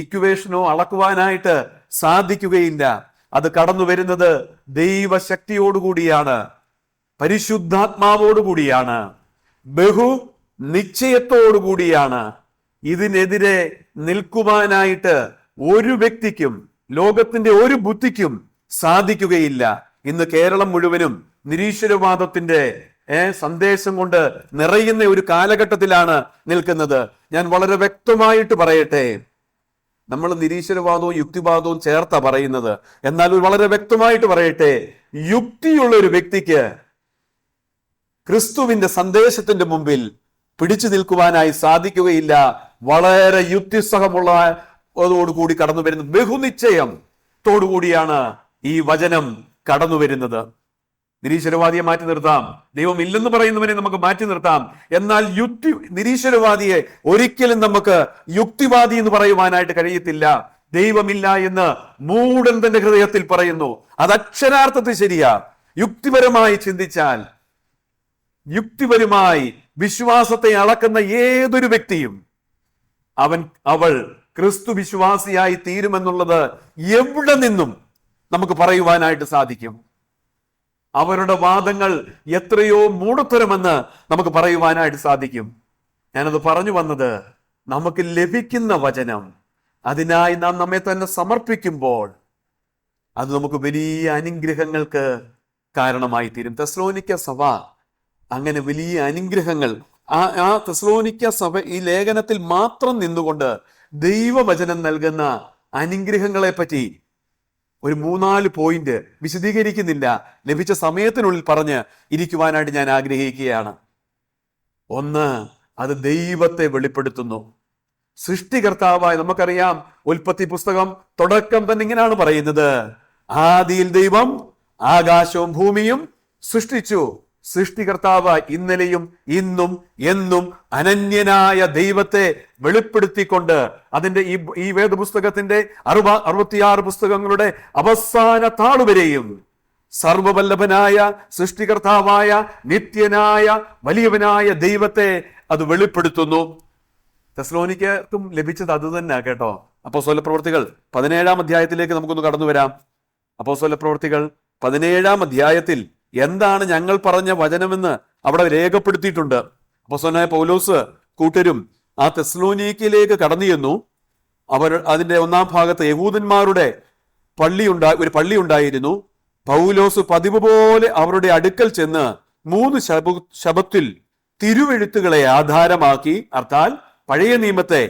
ഇക്വേഷനോ അളക്കുവാനായിട്ട് സാധിക്കുകയില്ല. അത് കടന്നു വരുന്നത് ദൈവശക്തിയോടുകൂടിയാണ്, പരിശുദ്ധാത്മാവോടുകൂടിയാണ്, ബഹു നിശ്ചയത്തോടുകൂടിയാണ്. ഇതിനെതിരെ നിൽക്കുവാനായിട്ട് ഒരു വ്യക്തിക്കും ലോകത്തിന്റെ ഒരു ബുദ്ധിക്കും സാധിക്കുകയില്ല. ഇന്ന് കേരളം മുഴുവനും നിരീശ്വരവാദത്തിന്റെ സന്ദേശം കൊണ്ട് നിറയുന്ന ഒരു കാലഘട്ടത്തിലാണ് നിൽക്കുന്നത്. ഞാൻ വളരെ വ്യക്തമായിട്ട് പറയട്ടെ, നമ്മൾ നിരീശ്വരവാദവും യുക്തിവാദവും ചേർത്താ പറയുന്നത്. എന്നാൽ വളരെ വ്യക്തമായിട്ട് പറയട്ടെ, യുക്തിയുള്ള ഒരു വ്യക്തിക്ക് ക്രിസ്തുവിന്റെ സന്ദേശത്തിന്റെ മുമ്പിൽ പിടിച്ചു നിൽക്കുവാനായി സാധിക്കുകയില്ല. വളരെ യുക്തിസഹമുള്ള അതോടുകൂടി കടന്നു വരുന്നത്, ബഹുനിശ്ചയത്തോടുകൂടിയാണ് ഈ വചനം കടന്നു വരുന്നത്. നിരീശ്വരവാദിയെ മാറ്റി നിർത്താം, ദൈവം ഇല്ലെന്ന് പറയുന്നവനെ നമുക്ക് മാറ്റി നിർത്താം. എന്നാൽ നിരീശ്വരവാദിയെ ഒരിക്കലും നമുക്ക് യുക്തിവാദി എന്ന് പറയുവാനായിട്ട് കഴിയത്തില്ല. ദൈവമില്ല എന്ന് മൂഢൻ തന്റെ ഹൃദയത്തിൽ പറയുന്നു. അത് അക്ഷരാർത്ഥത്തിൽ ശരിയാ. യുക്തിപരമായി ചിന്തിച്ചാൽ, യുക്തിപരമായി വിശ്വാസത്തെ അളക്കുന്ന ഏതൊരു വ്യക്തിയും അവൾ ക്രിസ്തു വിശ്വാസിയായി തീരുമെന്നുള്ളത് എവിടെ നിന്നും നമുക്ക് പറയുവാനായിട്ട് സാധിക്കും. അവരുടെ വാദങ്ങൾ എത്രയോ മൂഢത്തരമെന്ന് നമുക്ക് പറയുവാനായിട്ട് സാധിക്കും. ഞാനത് പറഞ്ഞു വന്നത്, നമുക്ക് ലഭിക്കുന്ന വചനം, അതിനായി നാം നമ്മെ തന്നെ സമർപ്പിക്കുമ്പോൾ അത് നമുക്ക് വലിയ അനുഗ്രഹങ്ങൾക്ക് കാരണമായി തീരും. തെസ്സലോനിക്ക സഭ അങ്ങനെ വലിയ അനുഗ്രഹങ്ങൾ, ആ തെസ്സലോനിക്ക സഭ ഈ ലേഖനത്തിൽ മാത്രം നിന്നുകൊണ്ട് ദൈവവചനം നൽകുന്ന അനുഗ്രഹങ്ങളെ പറ്റി ഒരു 3-4 പോയിന്റ് വിശദീകരിക്കുന്നില്ല, ലഭിച്ച സമയത്തിനുള്ളിൽ പറഞ്ഞ് ഇരിക്കുവാനായിട്ട് ഞാൻ ആഗ്രഹിക്കുകയാണ്. ഒന്ന്, അത് ദൈവത്തെ വെളിപ്പെടുത്തുന്നു. സൃഷ്ടികർത്താവായ, നമുക്കറിയാം ഉൽപ്പത്തി പുസ്തകം തുടക്കം തന്നെ ഇങ്ങനെയാണ് പറയുന്നത്, ആദിയിൽ ദൈവം ആകാശവും ഭൂമിയും സൃഷ്ടിച്ചു. സൃഷ്ടികർത്താവ് ഇന്നലെയും ഇന്നും എന്നും അനന്യനായ ദൈവത്തെ വെളിപ്പെടുത്തിക്കൊണ്ട് അതിന്റെ ഈ വേദപുസ്തകത്തിന്റെ 66 പുസ്തകങ്ങളുടെ അവസാന താളുവരെയും സർവവല്ലഭനായ സൃഷ്ടികർത്താവായ നിത്യനായ വലിയവനായ ദൈവത്തെ അത് വെളിപ്പെടുത്തുന്നു. തെസ്സലോനിക്കർക്കും ലഭിച്ചത് അത് തന്നെ കേട്ടോ. അപ്പോസ്തല പ്രവൃത്തികൾ 17-ാം അധ്യായത്തിലേക്ക് നമുക്കൊന്ന് കടന്നു വരാം. അപ്പോസ്തല പ്രവൃത്തികൾ 17-ാം അധ്യായത്തിൽ എന്താണ് ഞങ്ങൾ പറഞ്ഞ വചനമെന്ന് അവിടെ രേഖപ്പെടുത്തിയിട്ടുണ്ട്. അപ്പോസ്തലനായ പൗലോസ് കൂട്ടരും ആ തെസ്സലോനിക്കയിലേക്ക് കടന്നു ചെന്നു. അവർ അതിന്റെ 1-ാം ഭാഗത്ത് യഹൂദന്മാരുടെ ഒരു പള്ളി ഉണ്ടായിരുന്നു. പൗലോസ് പതിവ് പോലെ അവരുടെ അടുക്കൽ ചെന്ന് 3 ശബത്തിൽ തിരുവെഴുത്തുകളെ ആധാരമാക്കി, അർത്ഥാൽ പഴയ നിയമത്തെ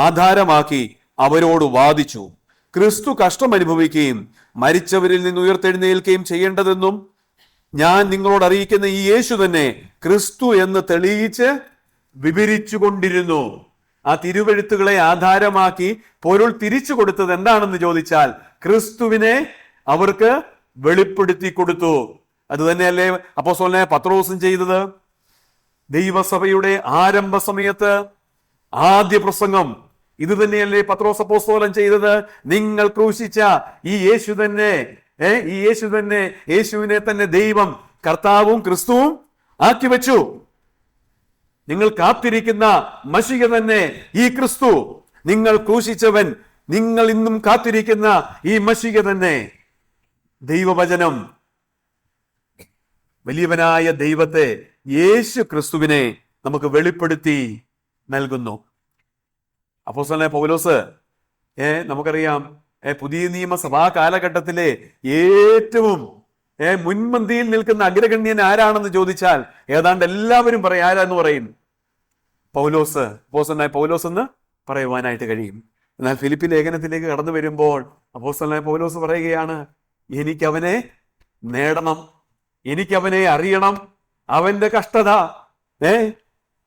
ആധാരമാക്കി അവരോട് വാദിച്ചു. ക്രിസ്തു കഷ്ടം അനുഭവിക്കുകയും മരിച്ചവരിൽ നിന്ന് ഉയർത്തെഴുന്നേൽക്കുകയും ചെയ്യേണ്ടതെന്നും ഞാൻ നിങ്ങളോട് അറിയിക്കുന്ന ഈ യേശു തന്നെ ക്രിസ്തു എന്ന് തെളിയിച്ച് വിവരിച്ചു കൊണ്ടിരുന്നു. ആ തിരുവെഴുത്തുകളെ ആധാരമാക്കി പൊരുൾ തിരിച്ചു കൊടുത്തത് എന്താണെന്ന് ചോദിച്ചാൽ ക്രിസ്തുവിനെ അവർക്ക് വെളിപ്പെടുത്തി കൊടുത്തു. അത് തന്നെയല്ലേ അപ്പോസ്തലനായ പത്രോസും ചെയ്തത്. ദൈവസഭയുടെ ആരംഭ സമയത്ത് ആദ്യ പ്രസംഗം ഇത് തന്നെയല്ലേ പത്രോസ് അപ്പോസ്തലൻ ചെയ്തത്. നിങ്ങൾ ക്രൂശിച്ച ഈ യേശു തന്നെ, യേശുവിനെ തന്നെ ദൈവം കർത്താവും ക്രിസ്തുവും ആക്കി വെച്ചു. നിങ്ങൾ കാത്തിരിക്കുന്ന മശിഹ തന്നെ ഈ ക്രിസ്തു, നിങ്ങൾ ക്രൂശിച്ചവൻ, നിങ്ങൾ ഇന്നും കാത്തിരിക്കുന്ന ഈ മശിഹ തന്നെ. ദൈവവചനം വലിയവനായ ദൈവത്തെ, യേശു ക്രിസ്തുവിനെ നമുക്ക് വെളിപ്പെടുത്തി നൽകുന്നു. അപ്പോസ്തലനായ പൗലോസ് നമുക്കറിയാം, പുതിയ നിയമസഭാ കാലഘട്ടത്തിലെ ഏറ്റവും മുൻപന്തിയിൽ നിൽക്കുന്ന അഗ്രഗണ്യൻ ആരാണെന്ന് ചോദിച്ചാൽ ഏതാണ്ട് എല്ലാവരും പറയും ആരാന്ന് പറയും, പൗലോസ്, അപ്പോസ്തലനായ പൗലോസ് എന്ന് പറയുവാനായിട്ട് കഴിയും. എന്നാൽ ഫിലിപ്പി ലേഖനത്തിലേക്ക് കടന്നു വരുമ്പോൾ അപ്പോസ്തലനായ പൗലോസ് പറയുകയാണ്, എനിക്കവനെ നേടണം, എനിക്കവനെ അറിയണം, അവന്റെ കഷ്ടത,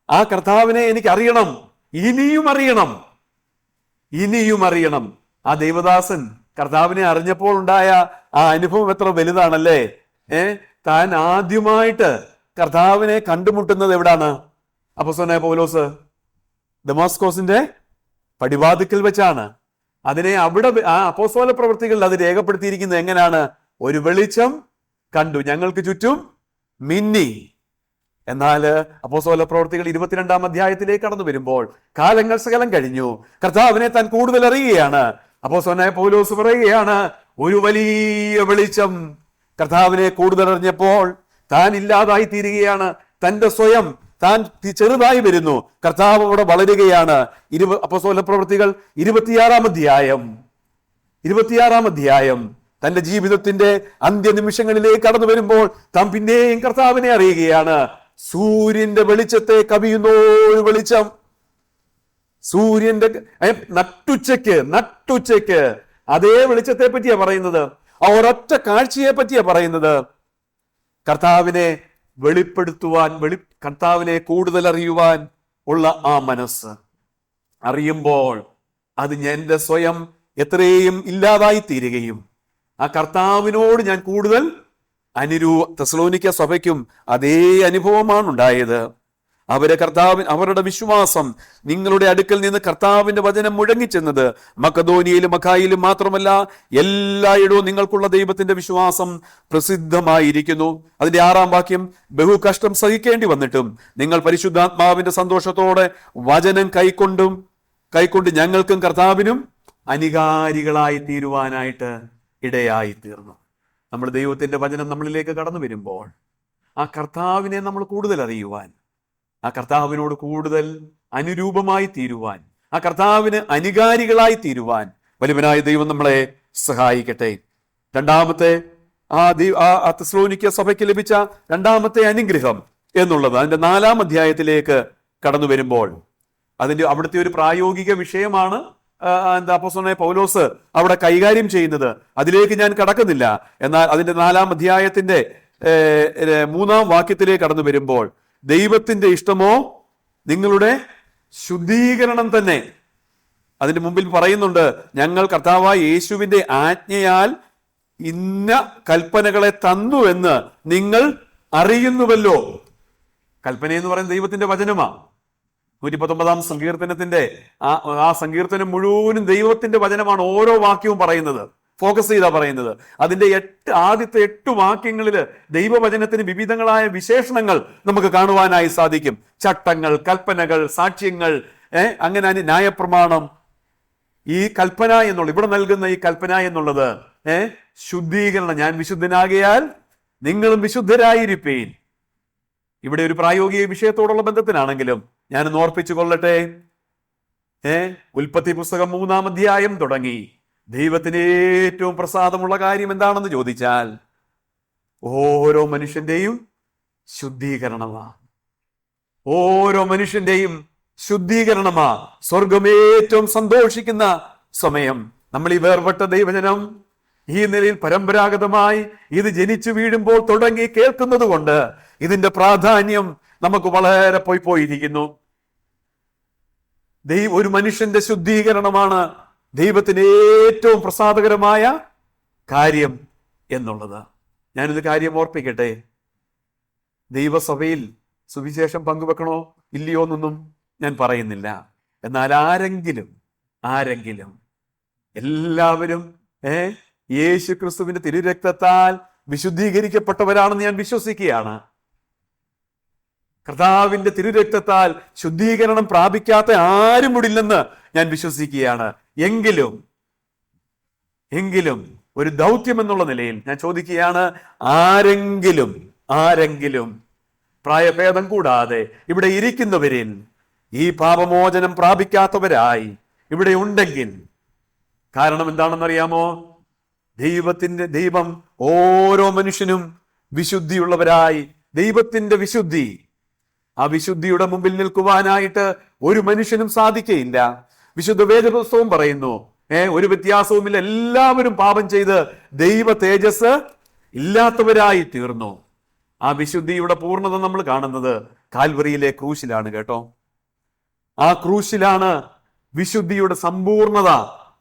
ആ കർത്താവിനെ എനിക്ക് അറിയണം, ഇനിയും അറിയണം, ഇനിയും അറിയണം. ആ ദേവദാസൻ കർത്താവിനെ അറിഞ്ഞപ്പോൾ ഉണ്ടായ ആ അനുഭവം എത്ര വലുതാണല്ലേ. താൻ ആദ്യമായിട്ട് കർത്താവിനെ കണ്ടുമുട്ടുന്നത് എവിടാണ്? അപ്പോസ്തലനായ പൗലോസ് ദമാസ്കോസിന്റെ പടിവാതിക്കൽ വെച്ചാണ്. അതിനെ അവിടെ ആ അപ്പോസ്തല പ്രവൃത്തികളിൽ അത് രേഖപ്പെടുത്തിയിരിക്കുന്നത് എങ്ങനെയാണ്? ഒരു വെളിച്ചം കണ്ടു, ഞങ്ങൾക്ക് ചുറ്റും മിന്നി. എന്നാൽ അപ്പോസ്തല പ്രവൃത്തികൾ 22-ാം അധ്യായത്തിലേക്ക് കടന്നു വരുമ്പോൾ കാലങ്ങൾ സകലം കഴിഞ്ഞു, കർത്താവിനെ താൻ കൂടുതൽ അറിയുകയാണ്. അപ്പോസ്തലനായ പൗലോസ് പറയുകയാണ്, ഒരു വലിയ വെളിച്ചം കർത്താവിനെ കൂടുതൽ അറിഞ്ഞപ്പോൾ താൻ ഇല്ലാതായി തീരുകയാണ്. തന്റെ സ്വയം താൻ ചെറുതായി വരുന്നു, കർത്താവ് അവിടെ വളരുകയാണ്. അപ്പോസ്തല പ്രവൃത്തികൾ 26-ാം അധ്യായം തന്റെ ജീവിതത്തിന്റെ അന്ത്യനിമിഷങ്ങളിലേക്ക് കടന്നു വരുമ്പോൾ താൻ പിന്നെയും കർത്താവിനെ അറിയുകയാണ്. സൂര്യന്റെ വെളിച്ചത്തെ കവിയുന്ന ഒരു വെളിച്ചം, സൂര്യന്റെ നട്ടുച്ചയ്ക്ക് അതേ വെളിച്ചത്തെ പറ്റിയാ പറയുന്നത്. ആ ഒരൊറ്റ കാഴ്ചയെ പറ്റിയാ പറയുന്നത്. കർത്താവിനെ വെളിപ്പെടുത്തുവാൻ, കർത്താവിനെ കൂടുതൽ അറിയുവാൻ ഉള്ള ആ മനസ്സ് അറിയുമ്പോൾ അത് എന്റെ സ്വയം എത്രയും ഇല്ലാതായി തീരുകയും ആ കർത്താവിനോട് ഞാൻ കൂടുതൽ തെസ്സലോനിക്ക സഭയ്ക്കും അതേ അനുഭവമാണ് ഉണ്ടായത്. അവരുടെ വിശ്വാസം നിങ്ങളുടെ അടുക്കൽ നിന്ന് കർത്താവിന്റെ വചനം മുഴങ്ങിച്ചെന്നത് മക്കദോനിയയിലും അഖായിലും മാത്രമല്ല, എല്ലായിടവും നിങ്ങൾക്കുള്ള ദൈവത്തിന്റെ വിശ്വാസം പ്രസിദ്ധമായിരിക്കുന്നു. അതിന്റെ 6-ാം വാക്യം, ബഹു കഷ്ടം സഹിക്കേണ്ടി വന്നിട്ടും നിങ്ങൾ പരിശുദ്ധാത്മാവിന്റെ സന്തോഷത്തോടെ വചനം കൈക്കൊണ്ട് ഞങ്ങൾക്കും കർത്താവിനും അനുകാരികളായി തീരുവാനായിട്ട് ഇടയായി തീർന്നു. നമ്മൾ ദൈവത്തിന്റെ വചനം നമ്മളിലേക്ക് കടന്നു വരുമ്പോൾ ആ കർത്താവിനെ നമ്മൾ കൂടുതൽ അറിയുവാൻ, ആ കർത്താവിനോട് കൂടുതൽ അനുരൂപമായി തീരുവാൻ, ആ കർത്താവിന് അനുകാരികളായി തീരുവാൻ വലിയവനായ ദൈവം നമ്മളെ സഹായിക്കട്ടെ. രണ്ടാമത്തെ ആ തെസ്സലോനിക്ക സഭയ്ക്ക് ലഭിച്ച രണ്ടാമത്തെ അനുഗ്രഹം എന്നുള്ളത് അതിന്റെ 4-ാം അധ്യായത്തിലേക്ക് കടന്നു വരുമ്പോൾ അവിടുത്തെ ഒരു പ്രായോഗിക വിഷയമാണ് അപ്പോസ്തലനായ പൗലോസ് അവിടെ കൈകാര്യം ചെയ്യുന്നത്. അതിലേക്ക് ഞാൻ കടക്കുന്നില്ല. എന്നാൽ അതിന്റെ 4-ാം അധ്യായത്തിന്റെ 3-ാം വാക്യത്തിലേക്ക് കടന്നു വരുമ്പോൾ ദൈവത്തിന്റെ ഇഷ്ടമോ നിങ്ങളുടെ ശുദ്ധീകരണം തന്നെ. അതിന്റെ മുമ്പിൽ പറയുന്നുണ്ട്, ഞങ്ങൾ കർത്താവായ യേശുവിന്റെ ആജ്ഞയാൽ ഇന്ന കൽപ്പനകളെ തന്നു എന്ന് നിങ്ങൾ അറിയുന്നുവല്ലോ. കൽപ്പന എന്ന് പറയുന്നത് ദൈവത്തിന്റെ വചനമാണ്. 119-ാം സങ്കീർത്തനത്തിന്റെ ആ സങ്കീർത്തനം മുഴുവനും ദൈവത്തിന്റെ വചനമാണ്. ഓരോ വാക്യവും പറയുന്നത് ഫോക്കസ് ചെയ്താ പറയുന്നത്. അതിന്റെ ആദ്യത്തെ 8 വാക്യങ്ങളിൽ ദൈവവചനത്തിന് വിവിധങ്ങളായ വിശേഷണങ്ങൾ നമുക്ക് കാണുവാനായി സാധിക്കും. ചട്ടങ്ങൾ, കൽപ്പനകൾ, സാക്ഷ്യങ്ങൾ, അങ്ങനെ ന്യായപ്രമാണം. ഈ കൽപ്പന എന്നുള്ള ഇവിടെ നൽകുന്ന ഈ കൽപ്പന എന്നുള്ളത് ശുദ്ധീകരണം. ഞാൻ വിശുദ്ധനാകിയാൽ നിങ്ങളും വിശുദ്ധരായിരിപ്പീൻ. ഇവിടെ ഒരു പ്രായോഗിക വിഷയത്തോടുള്ള ബന്ധത്തിനാണെങ്കിലും ഞാനൊന്ന് ഓർപ്പിച്ചു കൊള്ളട്ടെ. ഉൽപ്പത്തി പുസ്തകം 3-ാം അധ്യായം തുടങ്ങി ദൈവത്തിന് ഏറ്റവും പ്രസാദമുള്ള കാര്യം എന്താണെന്ന് ചോദിച്ചാൽ ഓരോ മനുഷ്യന്റെയും ശുദ്ധീകരണമാ. ഓരോ മനുഷ്യന്റെയും ശുദ്ധീകരണമാ. സ്വർഗം ഏറ്റവും സന്തോഷിക്കുന്ന സമയം നമ്മൾ ഈ വേർപെട്ട ദൈവജനം ഈ നിലയിൽ പരമ്പരാഗതമായി ഇത് ജനിച്ചു വീഴുമ്പോൾ തുടങ്ങി കേൾക്കുന്നത് കൊണ്ട് ഇതിന്റെ പ്രാധാന്യം നമുക്ക് വളരെ പോയിരിക്കുന്നു. ഒരു മനുഷ്യന്റെ ശുദ്ധീകരണമാണ് ദൈവത്തിന് ഏറ്റവും പ്രസാദകരമായ കാര്യം എന്നുള്ളത്. ഞാനൊരു കാര്യം ഓർപ്പിക്കട്ടെ. ദൈവസഭയിൽ സുവിശേഷം പങ്കുവെക്കണോ ഇല്ലയോ എന്നൊന്നും ഞാൻ പറയുന്നില്ല. എന്നാൽ ആരെങ്കിലും എല്ലാവരും യേശു ക്രിസ്തുവിന്റെ തിരുരക്തത്താൽ വിശുദ്ധീകരിക്കപ്പെട്ടവരാണെന്ന് ഞാൻ വിശ്വസിക്കുകയാണ്. കർത്താവിന്റെ തിരുരക്തത്താൽ ശുദ്ധീകരണം പ്രാപിക്കാത്ത ആരും കൂടില്ലെന്ന് ഞാൻ വിശ്വസിക്കുകയാണ്. എങ്കിലും ഒരു ദൗത്യം എന്നുള്ള നിലയിൽ ഞാൻ ചോദിക്കുകയാണ്, ആരെങ്കിലും പ്രായഭേദം കൂടാതെ ഇവിടെ ഇരിക്കുന്നവരിൽ ഈ പാപമോചനം പ്രാപിക്കാത്തവരായി ഇവിടെ ഉണ്ടെങ്കിൽ, കാരണം എന്താണെന്നറിയാമോ? ദൈവം ഓരോ മനുഷ്യനും വിശുദ്ധിയുള്ളവരായി, ദൈവത്തിന്റെ വിശുദ്ധി, ആ വിശുദ്ധിയുടെ മുമ്പിൽ നിൽക്കുവാനായിട്ട് ഒരു മനുഷ്യനും സാധിക്കയില്ല. വിശുദ്ധ വേദപുസ്തകവും പറയുന്നു, ഒരു വ്യത്യാസവുമില്ല, എല്ലാവരും പാപം ചെയ്ത് ദൈവ തേജസ് ഇല്ലാത്തവരായി തീർന്നു. ആ വിശുദ്ധിയുടെ പൂർണ്ണത നമ്മൾ കാണുന്നത് കാൽവറിയിലെ ക്രൂശിലാണ് കേട്ടോ. ആ ക്രൂശിലാണ് വിശുദ്ധിയുടെ സമ്പൂർണത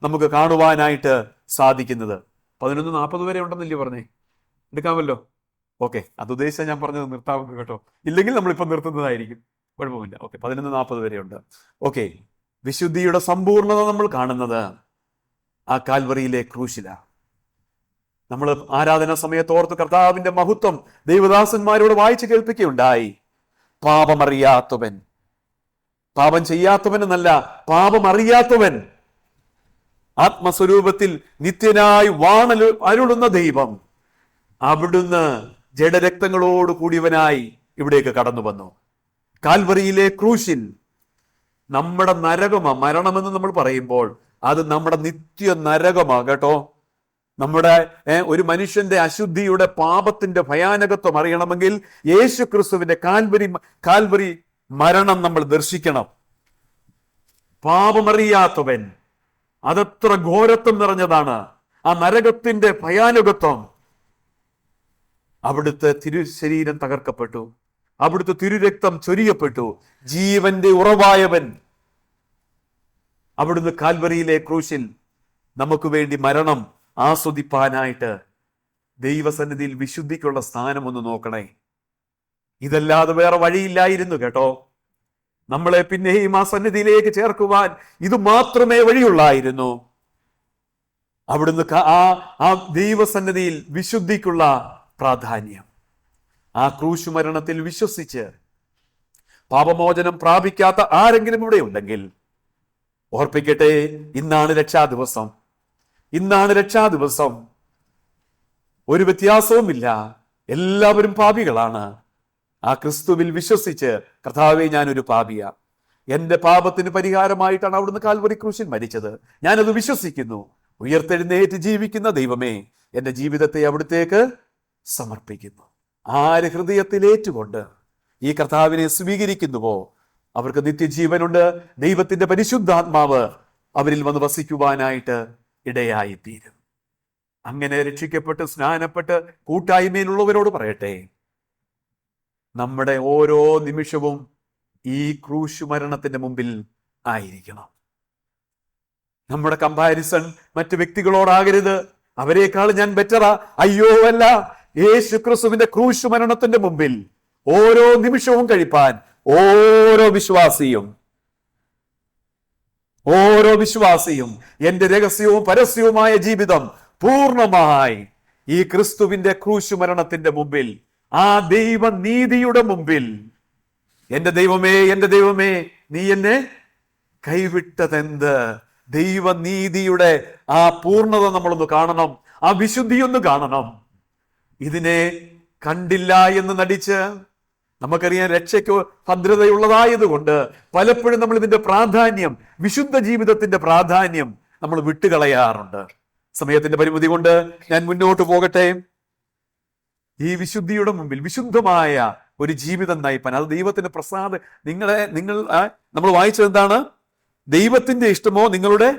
നമുക്ക് കാണുവാനായിട്ട് സാധിക്കുന്നത്. 11:40 വരെ ഉണ്ടെന്നില്ലേ പറഞ്ഞേ? എടുക്കാമല്ലോ. ഓക്കെ, അത് ഉദ്ദേശിച്ചാൽ ഞാൻ പറഞ്ഞത് നിർത്താമെന്ന് കേട്ടോ. ഇല്ലെങ്കിൽ നമ്മളിപ്പോൾ നിർത്തുന്നതായിരിക്കും, കുഴപ്പമില്ല. ഓക്കെ, 11:40 വരെ ഉണ്ട്. ഓക്കെ, വിശുദ്ധിയുടെ സമ്പൂർണത നമ്മൾ കാണുന്നത് ആ കാൽവറിയിലെ ക്രൂശിലാണ്. നമ്മൾ ആരാധനാ സമയത്ത് ഓർത്ത് കർത്താവിന്റെ മഹത്വം ദൈവദാസന്മാരോട് വായിച്ചു കേൾപ്പിക്കുകയുണ്ടായി. പാപമറിയാത്തവൻ, പാപം ചെയ്യാത്തവൻ എന്നല്ല, പാപമറിയാത്തവൻ, ആത്മസ്വരൂപത്തിൽ നിത്യനായി അരുളുന്ന ദൈവം, അവിടുന്ന് ജഡരക്തങ്ങളോട് കൂടിയവനായി ഇവിടേക്ക് കടന്നു വന്നു. കാൽവറിയിലെ ക്രൂശിൽ നമ്മുടെ നരകമാ, മരണമെന്ന് നമ്മൾ പറയുമ്പോൾ അത് നമ്മുടെ നിത്യ നരകമാ കേട്ടോ. നമ്മുടെ ഒരു മനുഷ്യന്റെ അശുദ്ധിയുടെ പാപത്തിന്റെ ഭയാനകത്വം അറിയണമെങ്കിൽ യേശു ക്രിസ്തുവിന്റെ കാൽവരി മരണം നമ്മൾ ദർശിക്കണം. പാപമറിയാത്തവൻ, അതത്ര ഘോരത്വം നിറഞ്ഞതാണ് ആ നരകത്തിന്റെ ഭയാനകത്വം. അവിടുത്തെ തിരുശരീരം തകർക്കപ്പെട്ടു, അവിടുത്തെ തിരുരക്തം ചൊരിയപ്പെട്ടു. ജീവന്റെ ഉറവായവൻ അവിടുന്ന് കാൽവറിയിലെ ക്രൂശിൽ നമുക്ക് വേണ്ടി മരണം ആസ്വദിപ്പാനായിട്ട് ദൈവസന്നിധിയിൽ വിശുദ്ധിക്കുള്ള സ്ഥാനം ഒന്ന് നോക്കണേ. ഇതല്ലാതെ വേറെ വഴിയില്ലായിരുന്നു കേട്ടോ. നമ്മളെ പിന്നെയും ആ സന്നിധിയിലേക്ക് ചേർക്കുവാൻ ഇത് മാത്രമേ വഴിയുള്ളായിരുന്നു. അവിടുന്ന് ആ ദൈവസന്നിധിയിൽ വിശുദ്ധിക്കുള്ള പ്രാധാന്യം, ആ ക്രൂശുമരണത്തിൽ വിശ്വസിച്ച് പാപമോചനം പ്രാപിക്കാത്ത ആരെങ്കിലും ഇവിടെ ഉണ്ടെങ്കിൽ ഓർപ്പിക്കട്ടെ, ഇന്നാണ് രക്ഷാദിവസം. ഒരു വ്യത്യാസവുമില്ല, എല്ലാവരും പാപികളാണ്. ആ ക്രിസ്തുവിൽ വിശ്വസിച്ച് കർത്താവേ, ഞാനൊരു പാപിയാ, എന്റെ പാപത്തിന് പരിഹാരമായിട്ടാണ് അവിടുന്ന് കാൽവരി ക്രൂശിൽ മരിച്ചത്, ഞാനത് വിശ്വസിക്കുന്നു. ഉയർത്തെഴുന്നേറ്റ് ജീവിക്കുന്ന ദൈവമേ, എന്റെ ജീവിതത്തെ അവിടുത്തേക്ക് സമർപ്പിക്കുന്നു. ആര് ഹൃദയത്തിലേറ്റുകൊണ്ട് ഈ കർത്താവിനെ സ്വീകരിക്കുന്നുവോ അവർക്ക് നിത്യജീവനുണ്ട്. ദൈവത്തിന്റെ പരിശുദ്ധാത്മാവ് അവരിൽ വന്ന് വസിക്കുവാനായിട്ട് ഇടയായിത്തീരും. അങ്ങനെ രക്ഷിക്കപ്പെട്ട് സ്നാനപ്പെട്ട് കൂട്ടായ്മയിലുള്ളവരോട് പറയട്ടെ, നമ്മുടെ ഓരോ നിമിഷവും ഈ ക്രൂശ് മരണത്തിന്റെ മുമ്പിൽ ആയിരിക്കണം. നമ്മുടെ കമ്പാരിസൺ മറ്റു വ്യക്തികളോടാകരുത്. അവരെക്കാൾ ഞാൻ ബെറ്ററാ, അയ്യോ അല്ല. യേശു ക്രിസ്തുവിന്റെ ക്രൂശ് മരണത്തിന്റെ മുമ്പിൽ ഓരോ നിമിഷവും കഴിപ്പാൻ ഓരോ വിശ്വാസിയും എന്റെ രഹസ്യവും പരസ്യവുമായ ജീവിതം പൂർണ്ണമായി ഈ ക്രിസ്തുവിന്റെ ക്രൂശ് മരണത്തിന്റെ മുമ്പിൽ, ആ ദൈവനീതിയുടെ മുമ്പിൽ, എന്റെ ദൈവമേ നീ എന്നെ കൈവിട്ടതെന്ത്? ദൈവനീതിയുടെ ആ പൂർണ്ണത നമ്മളൊന്ന് കാണണം, ആ വിശുദ്ധിയൊന്ന് കാണണം. ഇതിനെ കണ്ടില്ല എന്ന് നടിച്ച്, നമുക്കറിയാം രക്ഷയ്ക്ക് ഭദ്രതയുള്ളതായതുകൊണ്ട് പലപ്പോഴും നമ്മൾ ഇതിന്റെ പ്രാധാന്യം, വിശുദ്ധ ജീവിതത്തിന്റെ പ്രാധാന്യം നമ്മൾ വിട്ടുകളയാറുണ്ട്. സമയത്തിന്റെ പരിമിതി കൊണ്ട് ഞാൻ മുന്നോട്ട് പോകട്ടെ. ഈ വിശുദ്ധിയുടെ മുമ്പിൽ വിശുദ്ധമായ ഒരു ജീവിതം നയിപ്പാൻ, അത് ദൈവത്തിന്റെ നിങ്ങൾ വായിച്ചത് എന്താണ്? ദൈവത്തിന്റെ ഇഷ്ടമോ നിങ്ങളുടെ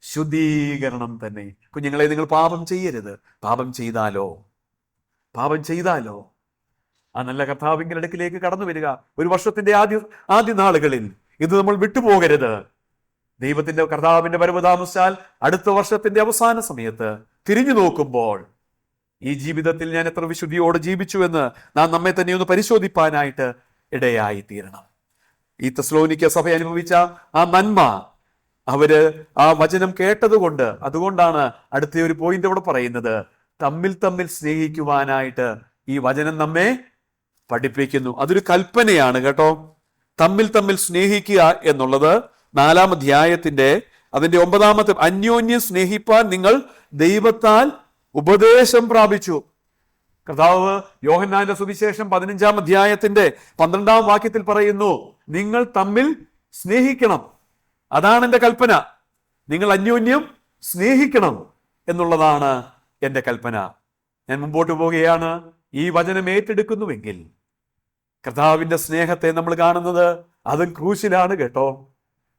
ശുദ്ധീകരണം തന്നെ. കുഞ്ഞുങ്ങളെ, നിങ്ങൾ പാപം ചെയ്യരുത്. പാപം ചെയ്താലോ ആ നല്ല കർത്താവിന്റെ അടുക്കിലേക്ക് കടന്നു വരിക. ഒരു വർഷത്തിന്റെ ആദ്യ നാളുകളിൽ ഇത് നമ്മൾ വിട്ടുപോകരുത്. ദൈവത്തിന്റെ കർത്താവിന്റെ വരവ് താമസിച്ചാൽ അടുത്ത വർഷത്തിന്റെ അവസാന സമയത്ത് തിരിഞ്ഞു നോക്കുമ്പോൾ ഈ ജീവിതത്തിൽ ഞാൻ എത്ര വിശുദ്ധിയോടെ ജീവിച്ചു എന്ന് നാം നമ്മെ തന്നെ ഒന്ന് പരിശോധിപ്പാനായിട്ട് ഇടയായി തീരണം. ഈ തെസ്സലോനിക്ക സഭ അനുഭവിച്ച ആ നന്മ അവര് ആ വചനം കേട്ടതുകൊണ്ട്, അതുകൊണ്ടാണ് അടുത്ത ഒരു പോയിന്റ് ഇവിടെ പറയുന്നത്, തമ്മിൽ സ്നേഹിക്കുവാനായിട്ട് ഈ വചനം നമ്മെ പഠിപ്പിക്കുന്നു. അതൊരു കൽപ്പനയാണ് കേട്ടോ. തമ്മിൽ സ്നേഹിക്കുക എന്നുള്ളത് 4-ാം അധ്യായത്തിന്റെ അതിന്റെ 9-ാമത്തെ, അന്യോന്യം സ്നേഹിപ്പാൻ നിങ്ങൾ ദൈവത്താൽ ഉപദേശം പ്രാപിച്ചു. കർത്താവ് യോഹന്നാന്റെ സുവിശേഷം 15-ാം അധ്യായത്തിന്റെ 12-ാം വാക്യത്തിൽ പറയുന്നു, നിങ്ങൾ തമ്മിൽ സ്നേഹിക്കണം. അതാണ് എൻ്റെ കൽപ്പന. നിങ്ങൾ അന്യോന്യം സ്നേഹിക്കണം എന്നുള്ളതാണ് എൻ്റെ കൽപ്പന. ഞാൻ മുമ്പോട്ട് പോവുകയാണ്. ഈ വചനം ഏറ്റെടുക്കുന്നുവെങ്കിൽ കർത്താവിന്റെ സ്നേഹത്തെ നമ്മൾ കാണുന്നത് അതും ക്രൂശിലാണ് കേട്ടോ.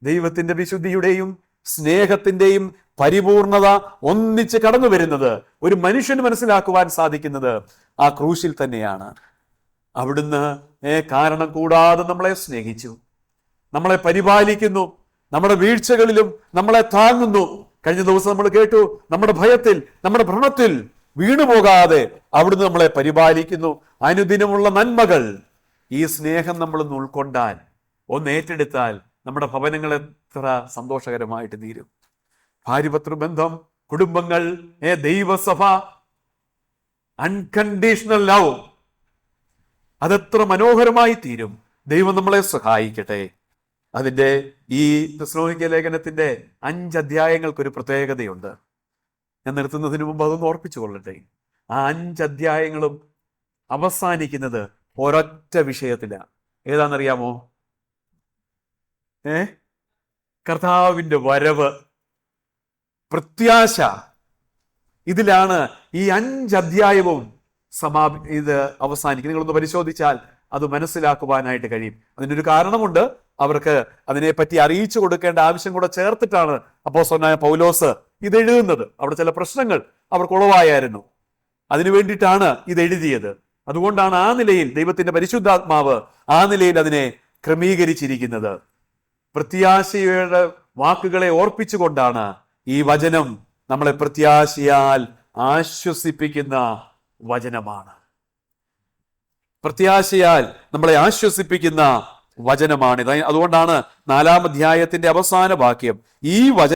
ദൈവത്തിന്റെ വിശുദ്ധിയുടെയും സ്നേഹത്തിന്റെയും പരിപൂർണത ഒന്നിച്ച് കടന്നു വരുന്നത് ഒരു മനുഷ്യന് മനസ്സിലാക്കുവാൻ സാധിക്കുന്നത് ആ ക്രൂശിൽ തന്നെയാണ്. അവിടുന്ന് കാരണം കൂടാതെ നമ്മളെ സ്നേഹിച്ചു, നമ്മളെ പരിപാലിക്കുന്നു, നമ്മുടെ വീഴ്ചകളിലും നമ്മളെ താങ്ങുന്നു. കഴിഞ്ഞ ദിവസം നമ്മൾ കേട്ടു, നമ്മുടെ ഭയത്തിൽ, നമ്മുടെ ഭ്രമത്തിൽ വീണുപോകാതെ അവിടുന്ന് നമ്മളെ പരിപാലിക്കുന്നു. അനുദിനമുള്ള നന്മകൾ, ഈ സ്നേഹം നമ്മളൊന്ന് ഉൾക്കൊണ്ടാൽ, ഒന്ന് ഏറ്റെടുത്താൽ നമ്മുടെ ഭവനങ്ങൾ എത്ര സന്തോഷകരമായിട്ട് തീരും. ഭാര്യഭർത്തൃബന്ധം, കുടുംബങ്ങൾ, ദൈവസഭ, അൺകണ്ടീഷണൽ ലവ്, അതെത്ര മനോഹരമായി തീരും. ദൈവം നമ്മളെ സഹായിക്കട്ടെ. അതിന്റെ ഈ തെസ്സലോനിക്ക ലേഖനത്തിന്റെ 5 അധ്യായങ്ങൾക്കൊരു പ്രത്യേകതയുണ്ട്. ഞാൻ നിർത്തുന്നതിന് മുമ്പ് അതൊന്ന് ഓർപ്പിച്ചു കൊള്ളട്ടെ. ആ 5 അധ്യായങ്ങളും അവസാനിക്കുന്നത് ഒരൊറ്റ വിഷയത്തിലാണ്. ഏതാണെന്നറിയാമോ? കർത്താവിന്റെ വരവ്, പ്രത്യാശ. ഇതിലാണ് ഈ 5 അധ്യായവും ഇത് അവസാനിക്കും. നിങ്ങളൊന്ന് പരിശോധിച്ചാൽ അത് മനസ്സിലാക്കുവാനായിട്ട് കഴിയും. അതിനൊരു കാരണമുണ്ട്. അവർക്ക് അതിനെപ്പറ്റി അറിയിച്ചു കൊടുക്കേണ്ട ആവശ്യം കൂടെ ചേർത്തിട്ടാണ് അപ്പോസ്തലനായ പൗലോസ് ഇത് എഴുതുന്നത്. അവിടെ ചില പ്രശ്നങ്ങൾ അവർക്കുളവായിരുന്നു. അതിനു വേണ്ടിയിട്ടാണ് ഇത് എഴുതിയത്. അതുകൊണ്ടാണ് ആ നിലയിൽ ദൈവത്തിന്റെ പരിശുദ്ധാത്മാവ് ആ നിലയിൽ അതിനെ ക്രമീകരിച്ചിരിക്കുന്നത്. പ്രത്യാശയുടെ വാക്കുകളെ ഓർപ്പിച്ചുകൊണ്ടാണ് ഈ വചനം നമ്മളെ പ്രത്യാശയാൽ ആശ്വസിപ്പിക്കുന്ന വചനമാണ്. പ്രത്യാശയാൽ നമ്മളെ ആശ്വസിപ്പിക്കുന്ന വചനമാണിത്. അതുകൊണ്ടാണ് 4-ാം അധ്യായത്തിന്റെ അവസാന വാക്യം ഈ വചനം